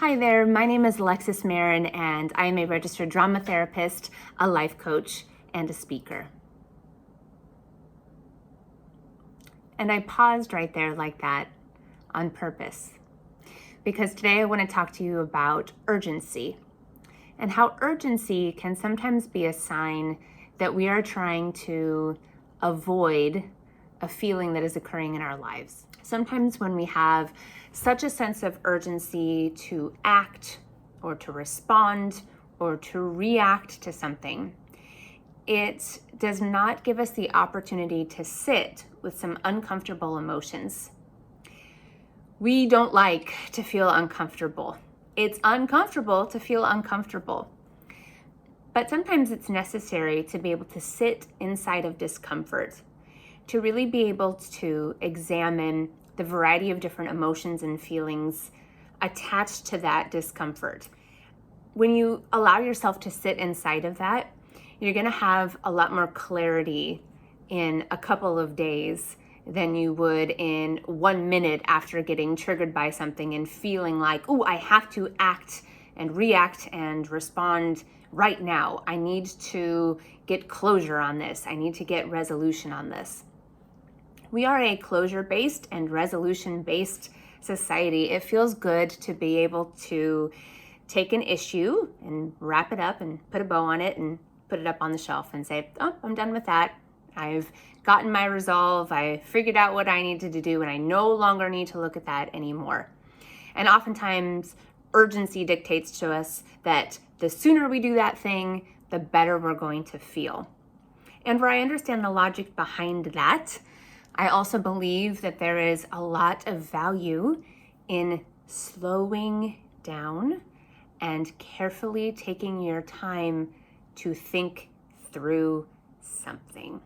Hi there, my name is Alexis Marin, and I am a registered drama therapist, a life coach, and a speaker. And I paused right there like that on purpose, because today I want to talk to you about urgency and how urgency can sometimes be a sign that we are trying to avoid a feeling that is occurring in our lives. Sometimes when we have such a sense of urgency to act or to respond or to react to something, it does not give us the opportunity to sit with some uncomfortable emotions. We don't like to feel uncomfortable. It's uncomfortable to feel uncomfortable. But sometimes it's necessary to be able to sit inside of discomfort, to really be able to examine the variety of different emotions and feelings attached to that discomfort. When you allow yourself to sit inside of that, you're going to have a lot more clarity in a couple of days than you would in 1 minute after getting triggered by something and feeling like, oh, I have to act and react and respond right now. I need to get closure on this. I need to get resolution on this. We are a closure-based and resolution-based society. It feels good to be able to take an issue and wrap it up and put a bow on it and put it up on the shelf and say, oh, I'm done with that. I've gotten my resolve. I figured out what I needed to do, and I no longer need to look at that anymore. And oftentimes, urgency dictates to us that the sooner we do that thing, the better we're going to feel. And where I understand the logic behind that, I also believe that there is a lot of value in slowing down and carefully taking your time to think through something.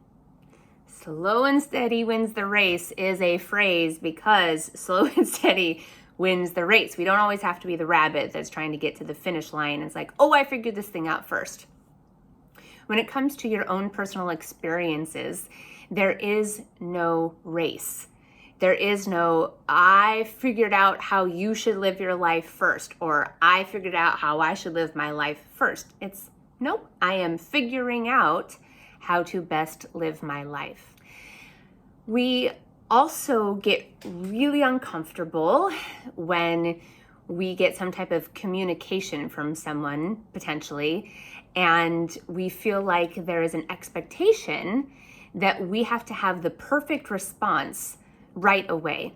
Slow and steady wins the race is a phrase because slow and steady wins the race. We don't always have to be the rabbit that's trying to get to the finish line. It's like, oh, I figured this thing out first. When it comes to your own personal experiences, there is no race. There is no, I figured out how you should live your life first, or I figured out how I should live my life first. It's, nope, I am figuring out how to best live my life. We also get really uncomfortable when we get some type of communication from someone, potentially, and we feel like there is an expectation that we have to have the perfect response right away.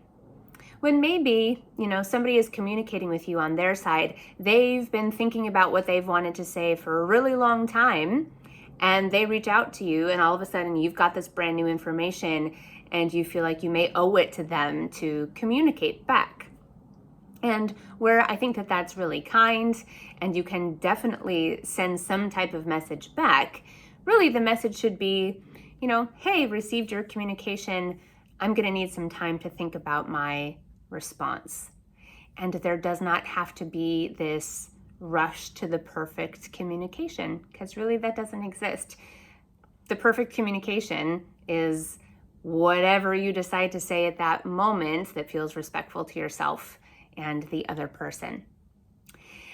When maybe, somebody is communicating with you on their side, they've been thinking about what they've wanted to say for a really long time, and they reach out to you, and all of a sudden you've got this brand new information, and you feel like you may owe it to them to communicate back. And where I think that that's really kind, and you can definitely send some type of message back, really the message should be, hey, received your communication. I'm going to need some time to think about my response. And there does not have to be this rush to the perfect communication, because really that doesn't exist. The perfect communication is whatever you decide to say at that moment that feels respectful to yourself and the other person.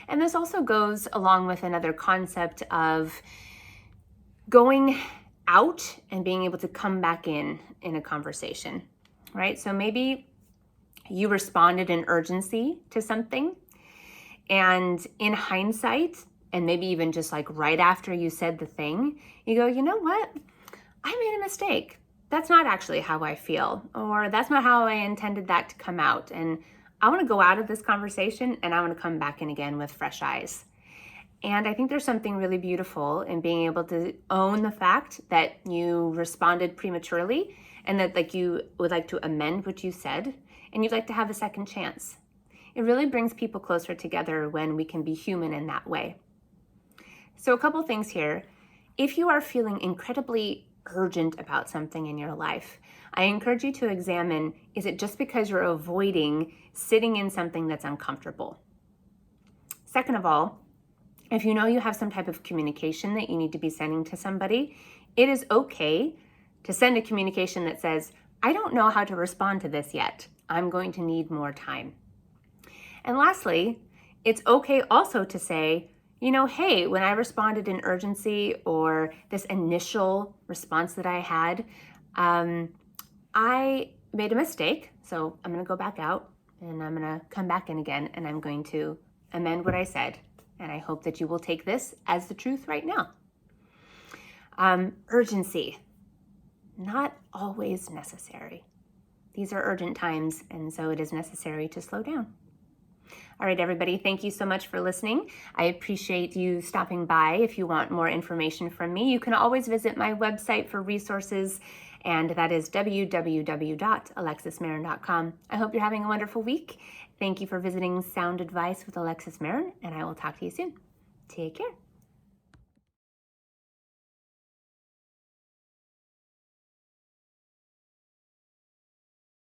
And this also goes along with another concept of going out and being able to come back in a conversation, right? So maybe you responded in urgency to something, and in hindsight, and maybe even just like right after you said the thing, you go, you know what? I made a mistake. That's not actually how I feel, or that's not how I intended that to come out. And I want to go out of this conversation and I want to come back in again with fresh eyes. And I think there's something really beautiful in being able to own the fact that you responded prematurely and that you would like to amend what you said and you'd like to have a second chance. It really brings people closer together when we can be human in that way. So a couple things here. If you are feeling incredibly urgent about something in your life, I encourage you to examine, is it just because you're avoiding sitting in something that's uncomfortable? Second of all, if you know you have some type of communication that you need to be sending to somebody, it is okay to send a communication that says, I don't know how to respond to this yet. I'm going to need more time. And lastly, it's okay also to say, hey, when I responded in urgency or this initial response that I had, I made a mistake. So I'm going to go back out and I'm going to come back in again and I'm going to amend what I said. And I hope that you will take this as the truth right now. Urgency, not always necessary. These are urgent times, and so it is necessary to slow down. All right, everybody, thank you so much for listening. I appreciate you stopping by. If you want more information from me, you can always visit my website for resources, and that is www.alexismarin.com. I hope you're having a wonderful week. Thank you for visiting Sound Advice with Alexis Marin, and I will talk to you soon. Take care.